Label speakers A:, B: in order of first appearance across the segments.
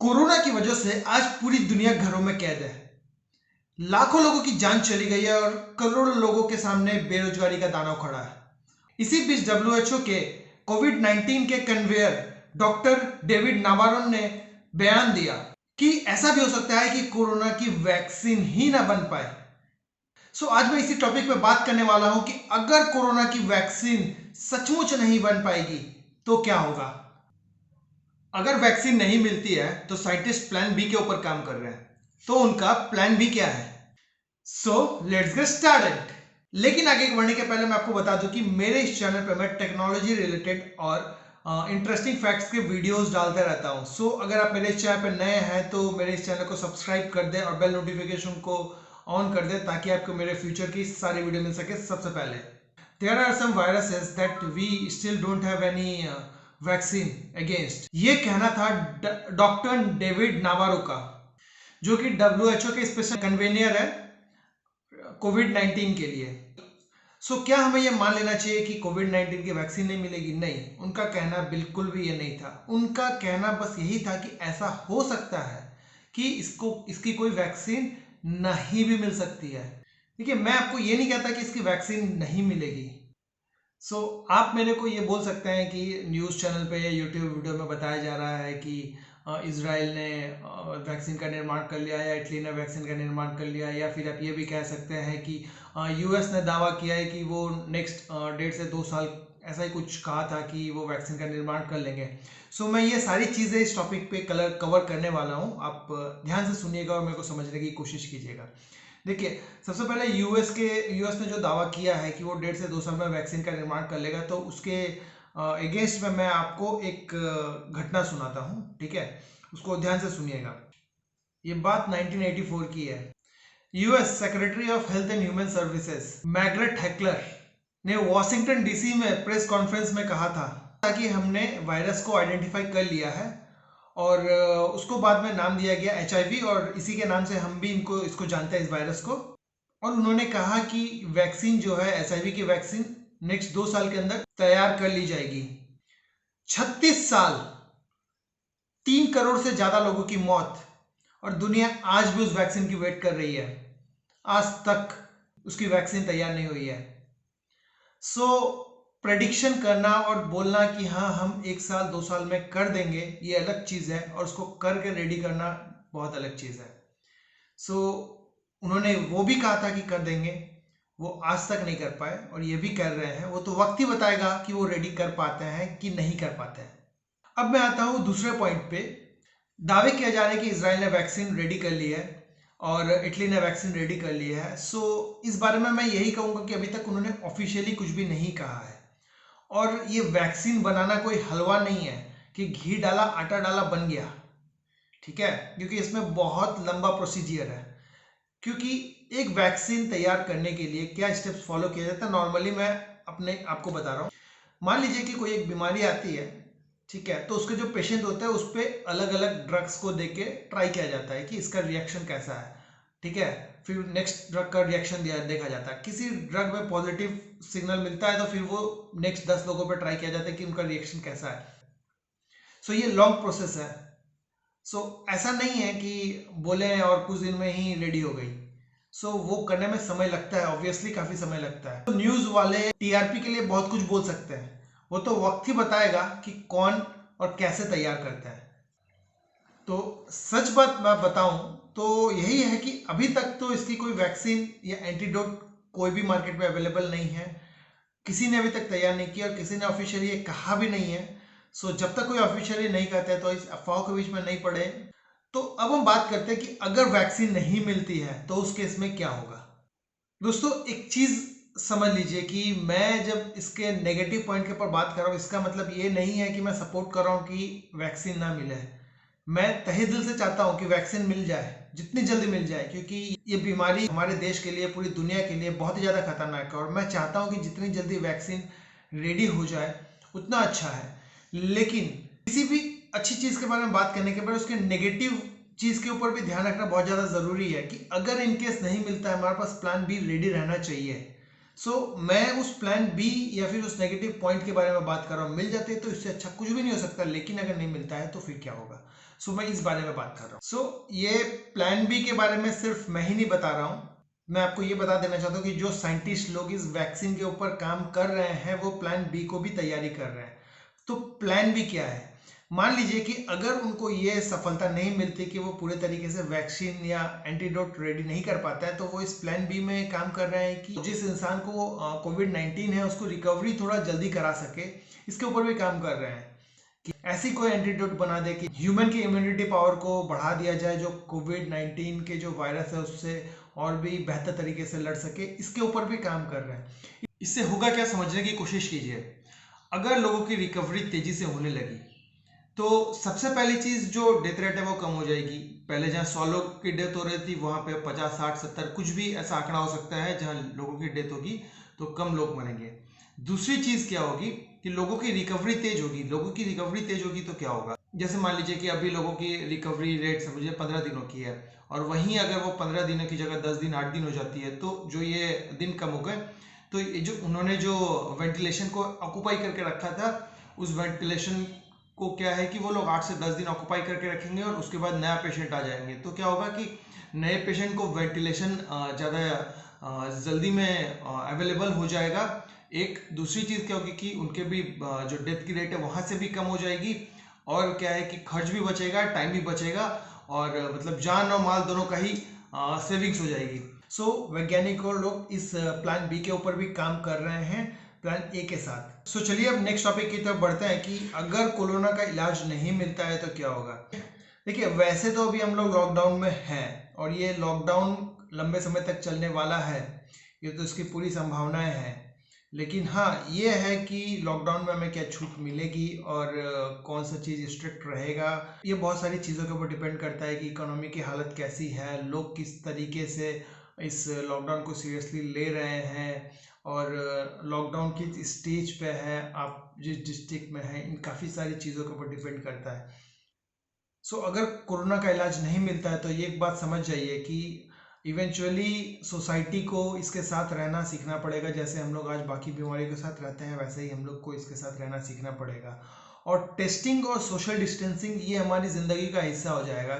A: Corona की वजह से आज पूरी दुनिया घरों में कैद है। लाखों लोगों की जान चली गई है और करोड़ों लोगों के सामने बेरोजगारी का दानव खड़ा है। इसी बीच डब्ल्यूएचओ के कोविड 19 के कन्वेयर डॉक्टर डेविड नाबारो ने बयान दिया कि ऐसा भी हो सकता है कि कोरोना की वैक्सीन ही ना बन पाए। आज मैं इसी टॉपिक पे बात करने वाला हूं कि अगर कोरोना की वैक्सीन सचमुच नहीं बन पाएगी तो क्या होगा। अगर वैक्सीन नहीं मिलती है तो साइंटिस्ट प्लान बी के ऊपर काम कर रहे हैं। तो उनका प्लान बी क्या है? Let's get started. लेकिन आगे बढ़ने के पहले मैं आपको बता दूं कि मेरे इस चैनल पर मैं टेक्नोलॉजी रिलेटेड और इंटरेस्टिंग फैक्ट्स के वीडियोस डालते रहता हूं। अगर आप मेरे इस चैनल पर नए हैं तो मेरे इस चैनल को सब्सक्राइब कर दें और बेल नोटिफिकेशन को ऑन कर दें ताकि आपको मेरे फ्यूचर की सारी वीडियो मिल सके सबसे पहले। There are some viruses that we still don't have any vaccine against. ये कहना था डॉक्टर डेविड नाबारो का, जो कि डब्ल्यूएचओ के स्पेशल कन्वेनियर है कोविड 19 के लिए। क्या हमें ये मान लेना चाहिए कि कोविड 19 की वैक्सीन नहीं मिलेगी? नहीं, उनका कहना बिल्कुल भी ये नहीं था। उनका कहना बस यही था कि ऐसा हो सकता है कि इसकी कोई वैक्सीन नहीं भी मिल सकती है। देखिए, मैं आपको ये नहीं कहता कि इसकी वैक्सीन नहीं मिलेगी। आप मेरे को ये बोल सकते हैं कि न्यूज़ चैनल पे या यूट्यूब वीडियो में बताया जा रहा है कि इजराइल ने वैक्सीन का निर्माण कर लिया या इटली ने वैक्सीन का निर्माण कर लिया, या फिर आप ये भी कह सकते हैं कि यूएस ने दावा किया है कि वो नेक्स्ट 1.5 से 2 साल ऐसा ही कुछ कहा था कि वो वैक्सीन का निर्माण कर लेंगे। मैं ये सारी चीज़ें इस टॉपिक पे कवर करने वाला हूँ। आप ध्यान से सुनिएगा और मेरे को समझने की कोशिश कीजिएगा। देखिए, सबसे पहले यूएस ने जो दावा किया है कि वो 1.5 से 2 साल में वैक्सीन का निर्माण कर लेगा, तो उसके अगेंस्ट में मैं आपको एक घटना सुनाता हूँ, ठीक है? उसको ध्यान से सुनिएगा। ये बात 1984 की है। US secretary of health and human services Maigret heckler ने वॉशिंगटन डीसी में प्रेस कॉन्फ्रेंस में कहा था कि हमने वायरस को आइडेंटिफाई कर लिया है और उसको बाद में नाम दिया गया HIV, और इसी के नाम से हम भी इसको जानते हैं, इस वायरस को। और उन्होंने कहा कि वैक्सीन जो है HIV की वैक्सीन नेक्स्ट 2 साल के अंदर तैयार कर ली जाएगी। 36 साल, 3 करोड़ से ज्यादा लोगों की मौत, और दुनिया आज भी उस वैक्सीन की वेट कर रही है। आज तक उसकी वैक्सीन तैयार नहीं हुई है। प्रेडिक्शन करना और बोलना कि हाँ हम 1 साल 2 साल में कर देंगे, ये अलग चीज़ है, और उसको करके रेडी करना बहुत अलग चीज़ है। उन्होंने वो भी कहा था कि कर देंगे, वो आज तक नहीं कर पाए, और ये भी कर रहे हैं। वो तो वक्त ही बताएगा कि वो रेडी कर पाते हैं कि नहीं कर पाते हैं। अब मैं आता हूँ दूसरे पॉइंट पे। दावे किया जा रहा है कि इजराइल ने वैक्सीन रेडी कर ली है और इटली ने वैक्सीन रेडी कर ली है। इस बारे में मैं यही कहूँगा कि अभी तक उन्होंने ऑफिशियली कुछ भी नहीं कहा है। और ये वैक्सीन बनाना कोई हलवा नहीं है कि घी डाला आटा डाला बन गया, ठीक है? क्योंकि इसमें बहुत लंबा प्रोसीजर है। क्योंकि एक वैक्सीन तैयार करने के लिए क्या स्टेप्स फॉलो किया जाता है, नॉर्मली मैं आपको बता रहा हूँ। मान लीजिए कि कोई एक बीमारी आती है, ठीक है? तो उसके जो पेशेंट होता है उस पर अलग अलग ड्रग्स को देके ट्राई किया जाता है कि इसका रिएक्शन कैसा है, ठीक है? फिर नेक्स्ट ड्रग का रिएक्शन देखा जाता है। किसी ड्रग में पॉजिटिव सिग्नल मिलता है तो फिर वो नेक्स्ट 10 लोगों पर ट्राई किया जाता है कि उनका रिएक्शन कैसा है। ये लॉन्ग प्रोसेस है। ऐसा नहीं है कि बोले और कुछ दिन में ही रेडी हो गई। वो करने में समय लगता है, ऑब्वियसली काफी समय लगता है। न्यूज वाले टीआरपी के लिए बहुत कुछ बोल सकते हैं, वो तो वक्त ही बताएगा कि कौन और कैसे तैयार करता है। सच बात मैं बताऊं तो यही है कि अभी तक तो इसकी कोई वैक्सीन या एंटीडोट कोई भी मार्केट में अवेलेबल नहीं है। किसी ने अभी तक तैयार नहीं किया और किसी ने ऑफिशियली ये कहा भी नहीं है। जब तक कोई ऑफिशियली नहीं कहते तो इस अफवाह के बीच में नहीं पड़े। अब हम बात करते हैं कि अगर वैक्सीन नहीं मिलती है तो उस केस में क्या होगा। दोस्तों, एक चीज समझ लीजिए कि मैं जब इसके नेगेटिव पॉइंट के ऊपर बात कर रहा हूँ, इसका मतलब ये नहीं है कि मैं सपोर्ट कर रहा हूँ कि वैक्सीन ना मिले। मैं तहे दिल से चाहता हूं कि वैक्सीन मिल जाए, जितनी जल्दी मिल जाए, क्योंकि ये बीमारी हमारे देश के लिए, पूरी दुनिया के लिए बहुत ही ज़्यादा खतरनाक है। और मैं चाहता हूं कि जितनी जल्दी वैक्सीन रेडी हो जाए उतना अच्छा है। लेकिन किसी भी अच्छी चीज़ के बारे में बात करने के बाद उसके नेगेटिव चीज़ के ऊपर भी ध्यान रखना बहुत ज़्यादा ज़रूरी है कि अगर इनकेस नहीं मिलता है, हमारे पास प्लान बी रेडी रहना चाहिए। मैं उस प्लान बी या फिर उस नेगेटिव पॉइंट के बारे में बात कर रहा हूँ। मिल जाते तो इससे अच्छा कुछ भी नहीं हो सकता, लेकिन अगर नहीं मिलता है तो फिर क्या होगा। सो मैं इस बारे में बात कर रहा हूँ। सो ये प्लान बी के बारे में सिर्फ मैं ही नहीं बता रहा हूँ, मैं आपको ये बता देना चाहता हूँ कि जो साइंटिस्ट लोग इस वैक्सीन के ऊपर काम कर रहे हैं वो प्लान बी को भी तैयारी कर रहे हैं। तो प्लान बी क्या है? मान लीजिए कि अगर उनको ये सफलता नहीं मिलती कि वो पूरे तरीके से वैक्सीन या एंटीडोट रेडी नहीं कर पाता है, तो वो इस प्लान बी में काम कर रहे हैं कि जिस इंसान को कोविड-19 है उसको रिकवरी थोड़ा जल्दी करा सके, इसके ऊपर भी काम कर रहे हैं कि ऐसी कोई एंटीडोट बना दे कि ह्यूमन की इम्यूनिटी पावर को बढ़ा दिया जाए, जो कोविड-19 के जो वायरस है उससे और भी बेहतर तरीके से लड़ सके। इसके ऊपर भी काम कर रहे हैं। इससे होगा क्या, समझने की कोशिश कीजिए। अगर लोगों की रिकवरी तेजी से होने लगी तो सबसे पहली चीज जो डेथ रेट है वो कम हो जाएगी। पहले जहां 100 लोग की डेथ हो रही थी वहां पे 50, 60, 70 कुछ भी ऐसा आंकड़ा हो सकता है जहां लोगों की डेथ होगी तो कम लोग मरेंगे। दूसरी चीज क्या होगी कि लोगों की रिकवरी तेज होगी। लोगों की रिकवरी तेज होगी तो क्या होगा, जैसे मान लीजिए कि अभी लोगों की रिकवरी रेट समझिए 15 दिनों की है, और वहीं अगर वो 15 दिनों की जगह 10 दिन 8 दिन हो जाती है, तो जो ये दिन कम हो गए, तो ये जो उन्होंने जो वेंटिलेशन को ऑक्यूपाई करके रखा था, उस वेंटिलेशन को क्या है कि वो लोग 8 से 10 दिन ऑक्यूपाई करके रखेंगे और उसके बाद नया पेशेंट आ जाएंगे। तो क्या होगा कि नए पेशेंट को वेंटिलेशन ज़्यादा जल्दी में अवेलेबल हो जाएगा। एक दूसरी चीज़ क्या होगी कि उनके भी जो डेथ की रेट है वहाँ से भी कम हो जाएगी, और क्या है कि खर्च भी बचेगा, टाइम भी बचेगा, और मतलब जान और माल दोनों का ही सेविंग्स हो जाएगी। सो वैज्ञानिक और लोग इस प्लान बी के ऊपर भी काम कर रहे हैं प्लान ए के साथ। सो चलिए अब नेक्स्ट टॉपिक की तरफ बढ़ते हैं कि अगर कोरोना का इलाज नहीं मिलता है तो क्या होगा। देखिए, वैसे तो अभी हम लोग लॉकडाउन में हैं और ये लॉकडाउन लंबे समय तक चलने वाला है, ये तो इसकी पूरी संभावनाएं हैं। लेकिन हाँ, ये है कि लॉकडाउन में हमें क्या छूट मिलेगी और कौन सा चीज़ स्ट्रिक्ट रहेगा, ये बहुत सारी चीज़ों के ऊपर डिपेंड करता है कि इकोनॉमी की हालत कैसी है, लोग किस तरीके से इस लॉकडाउन को सीरियसली ले रहे हैं, और लॉकडाउन किस स्टेज पे है, आप जिस डिस्ट्रिक्ट में हैं, इन काफ़ी सारी चीज़ों के ऊपर डिपेंड करता है। सो अगर कोरोना का इलाज नहीं मिलता है तो ये एक बात समझ जाइए कि इवेंचुअली सोसाइटी को इसके साथ रहना सीखना पड़ेगा। जैसे हम लोग आज बाकी बीमारियों के साथ रहते हैं, वैसे ही हम लोग को इसके साथ रहना सीखना पड़ेगा। और टेस्टिंग और सोशल डिस्टेंसिंग ये हमारी ज़िंदगी का हिस्सा हो जाएगा।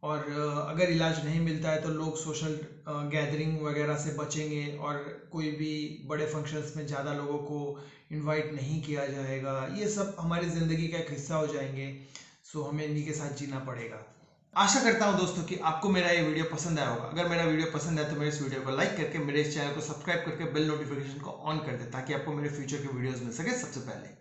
A: और अगर इलाज नहीं मिलता है तो लोग सोशल गैदरिंग वगैरह से बचेंगे, और कोई भी बड़े फंक्शंस में ज़्यादा लोगों को इनवाइट नहीं किया जाएगा। ये सब हमारी ज़िंदगी का एक हिस्सा हो जाएंगे। सो हमें इन्हीं के साथ जीना पड़ेगा। आशा करता हूं दोस्तों कि आपको मेरा ये वीडियो पसंद आया होगा। अगर मेरा वीडियो पसंद है तो मेरे इस वीडियो को लाइक करके मेरे इस चैनल को सब्सक्राइब करके बेल नोटिफिकेशन को ऑन कर दे, ताकि आपको मेरे फ्यूचर के वीडियोस मिल सके सबसे पहले।